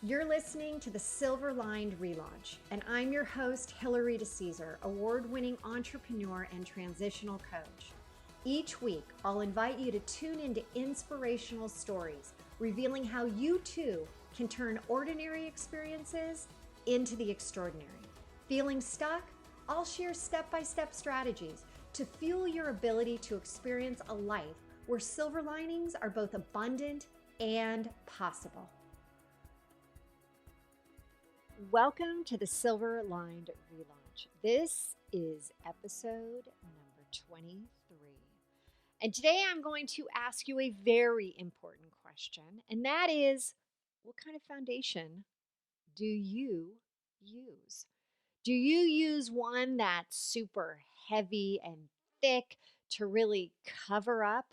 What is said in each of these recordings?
You're listening to the Silver Lined ReLaunch, and I'm your host, Hilary award-winning entrepreneur and transitional coach. Each week, I'll invite you to tune into inspirational stories, revealing how you too can turn ordinary experiences into the extraordinary. Feeling stuck? I'll share step-by-step strategies to fuel your ability to experience a life where silver linings are both abundant and possible. Welcome to the Silver Lined ReLaunch. This is episode number 23. And today I'm going to ask you a very important question, and that is, what kind of foundation do you use? Do you use one that's super heavy and thick to really cover up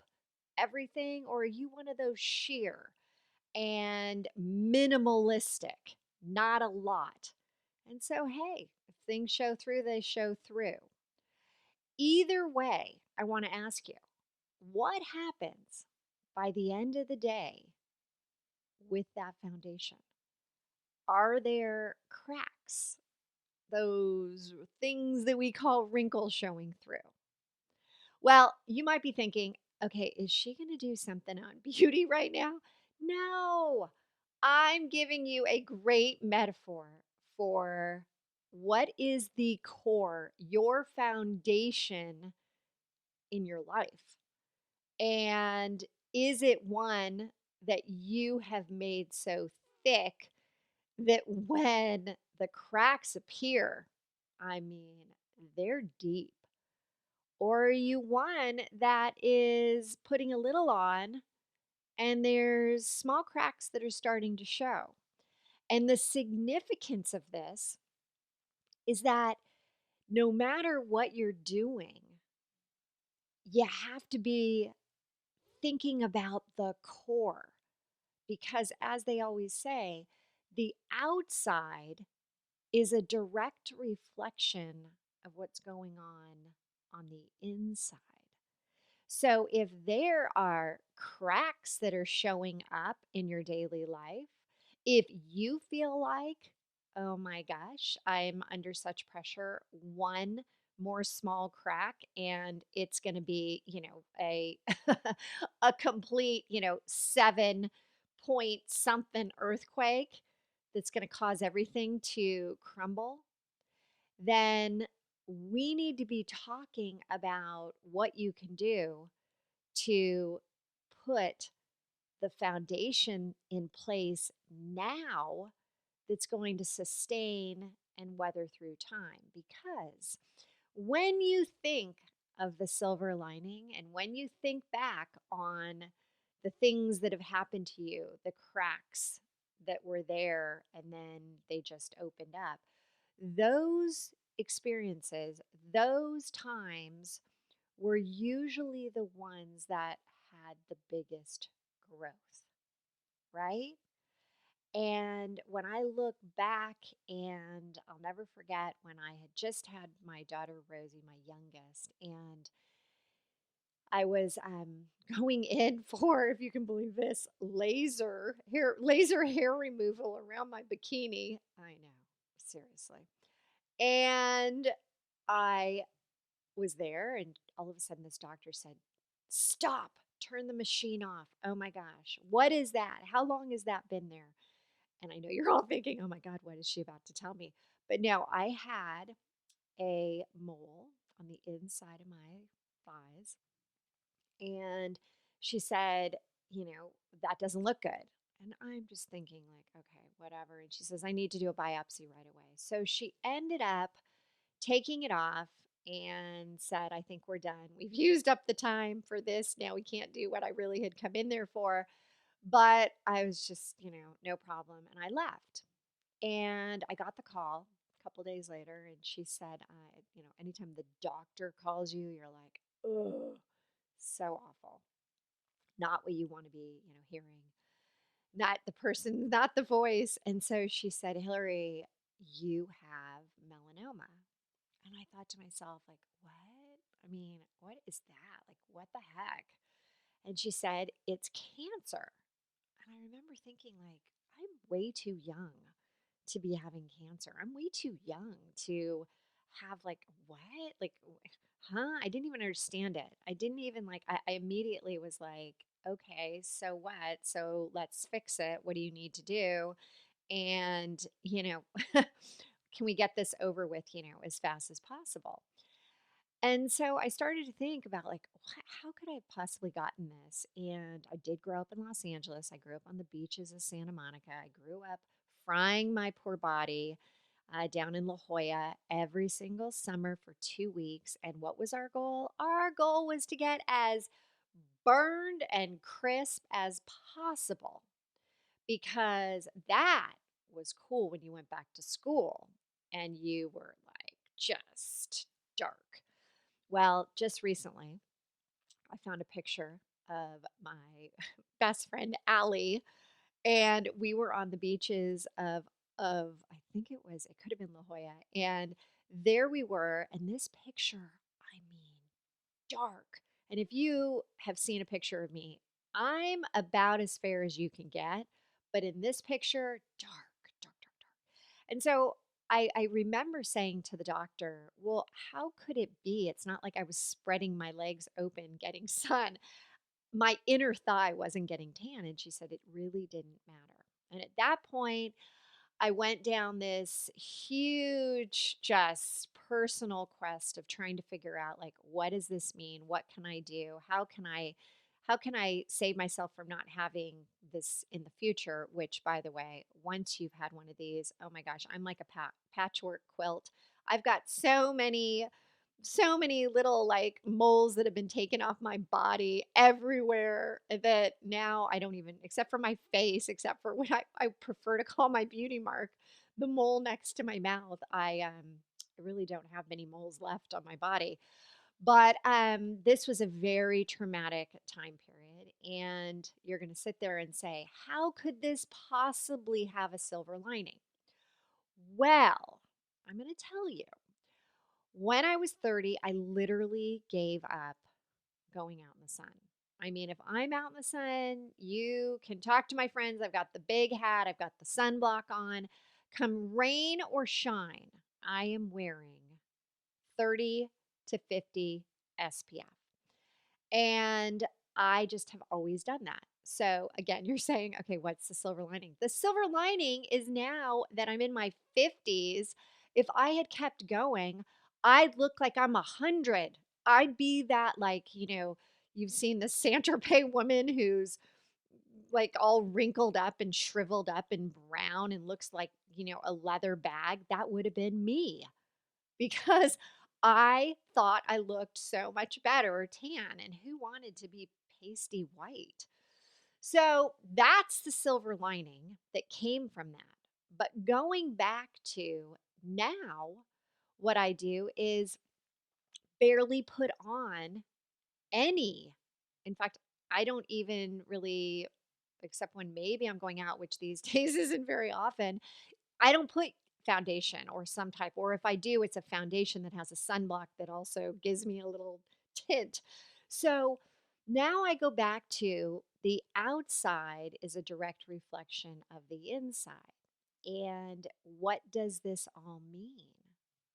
everything, or are you one of those sheer and minimalistic, not a lot? And so, hey, if things show through, they show through. Either way, I want to ask you, what happens by the end of the day with that foundation? Are there cracks, those things that we call wrinkles showing through? Well, you might be thinking, okay, is she going to do something on beauty right now? No, I'm giving you a great metaphor for what is the core, your foundation in your life. And is it one that you have made so thick that when the cracks appear, I mean, they're deep? Or are you one that is putting a little on and there's small cracks that are starting to show? And the significance of this is that no matter what you're doing, you have to be thinking about the core, because, as they always say, the outside is a direct reflection of what's going on the inside. So if there are cracks that are showing up in your daily life, if you feel like, oh my gosh, I'm under such pressure, one more small crack and it's going to be, a a complete, 7 point something earthquake that's going to cause everything to crumble, then we need to be talking about what you can do to put the foundation in place now that's going to sustain and weather through time. Because when you think of the silver lining and when you think back on the things that have happened to you, the cracks that were there and then they just opened up, those experiences, those times were usually the ones that had the biggest growth, right? And when I look back, and I'll never forget when I had just had my daughter Rosie, my youngest, and I was going in for, if you can believe this, laser hair removal around my bikini. I know, seriously. And I was there, and all of a sudden this doctor said, "Stop, turn the machine off. Oh my gosh, what is that? How long has that been there?" And I know you're all thinking, oh my God, what is she about to tell me? But no, I had a mole on the inside of my thighs. And she said, that doesn't look good. And I'm just thinking, like, okay, whatever. And she says, I need to do a biopsy right away. So she ended up taking it off and said, I think we're done. We've used up the time for this. Now we can't do what I really had come in there for. But I was just, no problem. And I left. And I got the call a couple days later, and she said, anytime the doctor calls you, you're like, ugh, so awful. Not what you want to be, hearing. Not the person, not the voice. And so she said, Hilary, you have melanoma. And I thought to myself, like, what? I mean, what is that? Like, what the heck? And she said, it's cancer. And I remember thinking, like, I'm way too young to be having cancer. I'm way too young to have like what? Like huh? I didn't even understand it. I didn't even like I immediately was like, okay, so what? So let's fix it. What do you need to do? And, can we get this over with, as fast as possible? And so I started to think about like, how could I have possibly gotten this? And I did grow up in Los Angeles. I grew up on the beaches of Santa Monica. I grew up frying my poor body down in La Jolla every single summer for 2 weeks. And what was our goal? Our goal was to get as burned and crisp as possible because that was cool when you went back to school and you were like just dark. Well, just recently, I found a picture of my best friend Allie, and we were on the beaches of I think it could have been La Jolla, and there we were, and this picture, I mean, dark. And if you have seen a picture of me, I'm about as fair as you can get, but in this picture, dark, dark, dark, dark. And so I remember saying to the doctor, well, how could it be? It's not like I was spreading my legs open getting sun. My inner thigh wasn't getting tan. And she said it really didn't matter. And at that point, I went down this huge, just personal quest of trying to figure out like what does this mean? What can I do? How can I save myself from not having this in the future? Which, by the way, once you've had one of these, oh my gosh, I'm like a patchwork quilt. I've got so many little like moles that have been taken off my body everywhere that now I don't even, except for my face, except for what I prefer to call my beauty mark, the mole next to my mouth. I really don't have many moles left on my body. But this was a very traumatic time period. And you're going to sit there and say, how could this possibly have a silver lining? Well, I'm going to tell you. When I was 30, I literally gave up going out in the sun. I mean, if I'm out in the sun, you can talk to my friends. I've got the big hat, I've got the sunblock on. Come rain or shine, I am wearing 30 to 50 SPF. And I just have always done that. So again, you're saying, okay, what's the silver lining? The silver lining is now that I'm in my 50s. If I had kept going, I'd look like I'm 100. I'd be that, like, you've seen the Saint Tropez woman who's like all wrinkled up and shriveled up and brown and looks like, a leather bag. That would have been me because I thought I looked so much better or tan. And who wanted to be pasty white? So that's the silver lining that came from that. But going back to now, what I do is barely put on any. In fact, I don't even really, except when maybe I'm going out, which these days isn't very often, I don't put foundation or some type, or if I do, it's a foundation that has a sunblock that also gives me a little tint. So now I go back to the outside is a direct reflection of the inside. And what does this all mean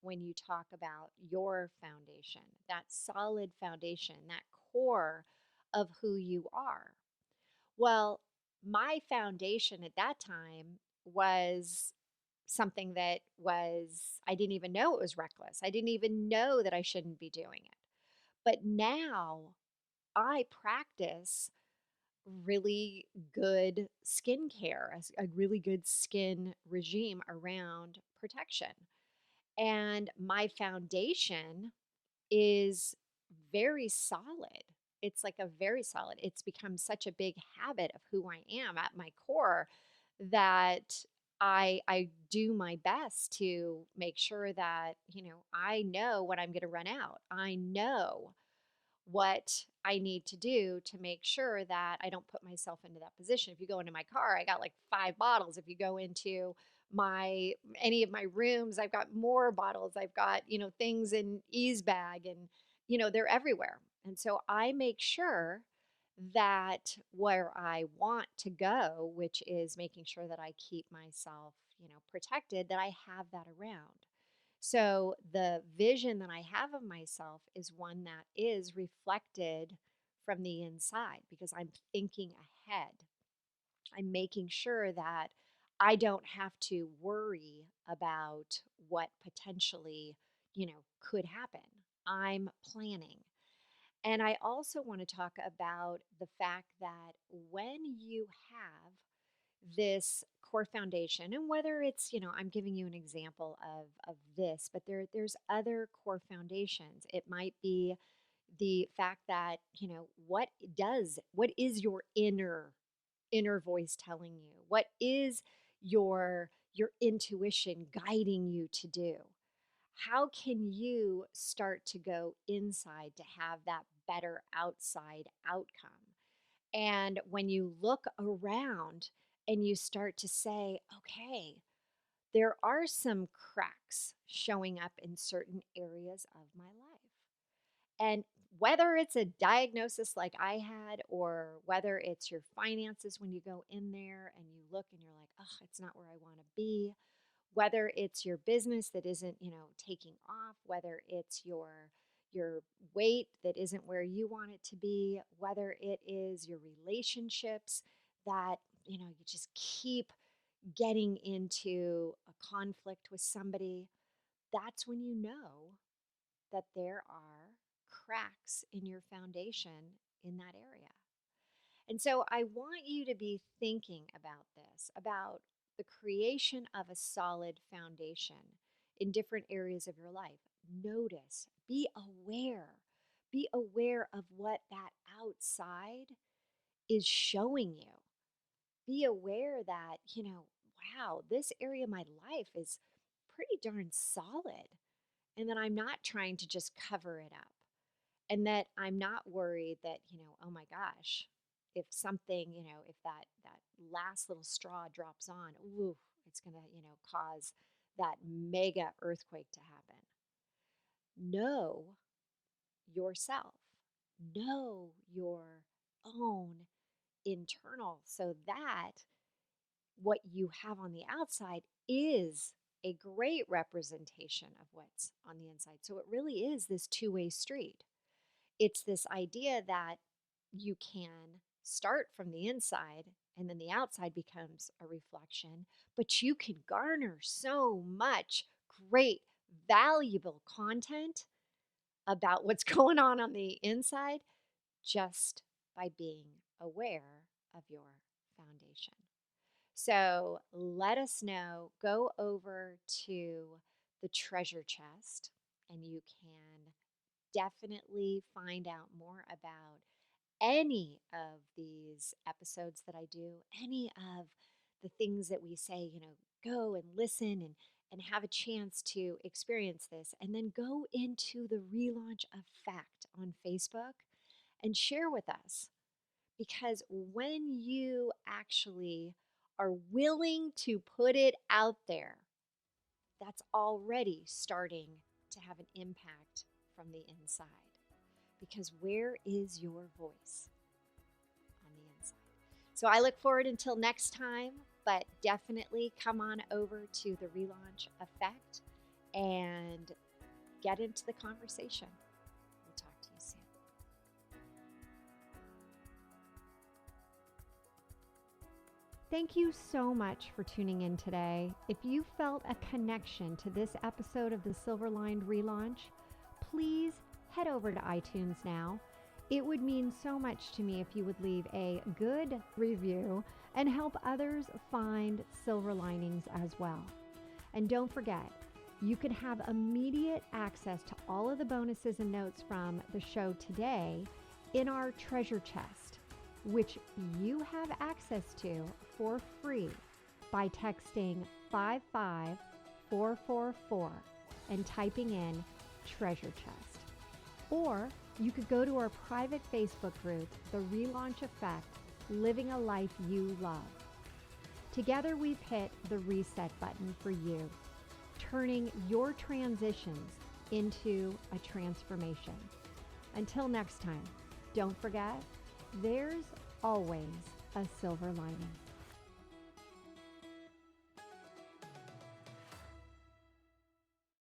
when you talk about your foundation, that solid foundation, that core of who you are? Well, my foundation at that time was something that I didn't even know it was reckless. I didn't even know that I shouldn't be doing it. But now I practice really good skincare, a really good skin regime around protection. And my foundation is very solid. It's like a very solid. It's become such a big habit of who I am at my core that I do my best to make sure that, I know when I'm going to run out. I know what I need to do to make sure that I don't put myself into that position. If you go into my car, I got like 5 bottles. If you go into my any of my rooms, I've got more bottles. I've got, things in ease bag and they're everywhere. And so I make sure that where I want to go, which is making sure that I keep myself, protected, that I have that around. So the vision that I have of myself is one that is reflected from the inside because I'm thinking ahead. I'm making sure that I don't have to worry about what potentially, could happen. I'm planning. And I also want to talk about the fact that when you have this core foundation, and whether it's, I'm giving you an example of this, but there's other core foundations. It might be the fact that, what is your inner voice telling you? What is your intuition guiding you to do? How can you start to go inside to have that better outside outcome? And when you look around and you start to say, okay, there are some cracks showing up in certain areas of my life. And whether it's a diagnosis like I had, or whether it's your finances when you go in there and you look and you're like, oh, it's not where I want to be, whether it's your business that isn't, taking off, whether it's your weight that isn't where you want it to be, whether it is your relationships that, you just keep getting into a conflict with somebody, that's when you know that there are cracks in your foundation in that area. And so I want you to be thinking about this, about the creation of a solid foundation in different areas of your life. Notice, be aware of what that outside is showing you. Be aware that, wow, this area of my life is pretty darn solid, and that I'm not trying to just cover it up, and that I'm not worried that, oh my gosh, if something, if that last little straw drops on, ooh, it's going to, cause that mega earthquake to happen. Know yourself. Know your own internal, so that what you have on the outside is a great representation of what's on the inside. So it really is this two-way street. It's this idea that you can start from the inside and then the outside becomes a reflection, but you can garner so much great, valuable content about what's going on the inside just by being aware of your foundation. So let us know. Go over to the treasure chest and you can definitely find out more about any of these episodes that I do, any of the things that we say, go and listen and have a chance to experience this. And then go into the Relaunch Effect on Facebook and share with us. Because when you actually are willing to put it out there, that's already starting to have an impact from the inside. Because where is your voice? On the inside. So I look forward until next time, but definitely come on over to the Relaunch Effect and get into the conversation. We'll talk to you soon. Thank you so much for tuning in today. If you felt a connection to this episode of the Silver Lined ReLaunch, please head over to iTunes now. It would mean so much to me if you would leave a good review and help others find silver linings as well. And don't forget, you can have immediate access to all of the bonuses and notes from the show today in our treasure chest, which you have access to for free by texting 55444 and typing in treasure chest. Or you could go to our private Facebook group, The Relaunch Effect, Living a Life You Love. Together we've hit the reset button for you, turning your transitions into a transformation. Until next time, don't forget, There's always a silver lining.